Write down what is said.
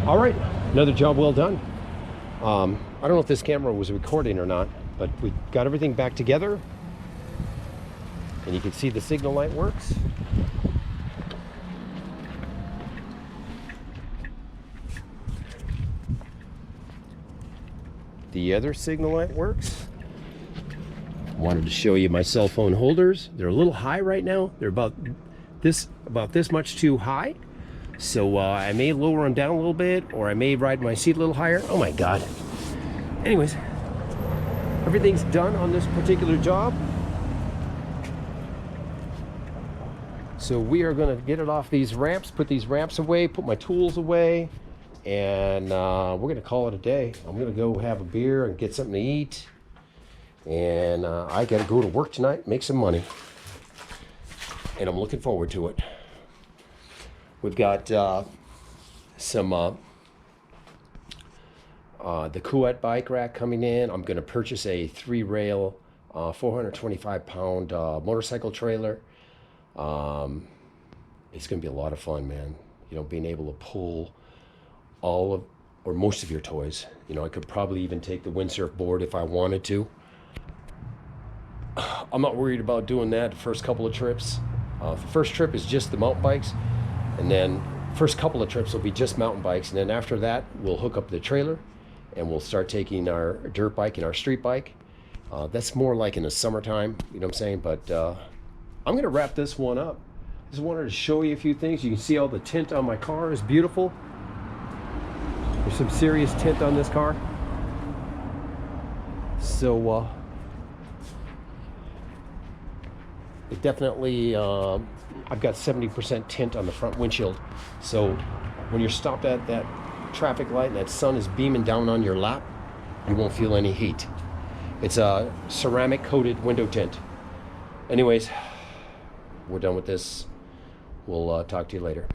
All right, another job well done. I don't know if this camera was recording or not, but we got everything back together, and you can see the signal light works. The other signal light works. Wanted to show you my cell phone holders. They're a little high right now. They're about this much too high. So I may lower them down a little bit, or I may ride my seat a little higher. Oh my God. Anyways, everything's done on this particular job. So we are gonna get it off these ramps, put these ramps away, put my tools away, and we're gonna call it a day. I'm gonna go have a beer and get something to eat. And I gotta go to work tonight, make some money. And I'm looking forward to it. We've got some the Uncut bike rack coming in. I'm going to purchase a 3-rail, 425-pound motorcycle trailer. It's going to be a lot of fun, man. You know, being able to pull all of, or most of your toys. You know, I could probably even take the windsurf board if I wanted to. I'm not worried about doing that the first couple of trips. The first trip is just the mountain bikes. And then first couple of trips will be just mountain bikes. And then after that, we'll hook up the trailer and we'll start taking our dirt bike and our street bike. That's more like in the summertime, you know what I'm saying? But I'm gonna wrap this one up. Just wanted to show you a few things. You can see all the tint on my car is beautiful. There's some serious tint on this car. So it definitely, I've got 70% tint on the front windshield. So when you're stopped at that traffic light and that sun is beaming down on your lap, you won't feel any heat. It's a ceramic coated window tint. Anyways, we're done with this. We'll talk to you later.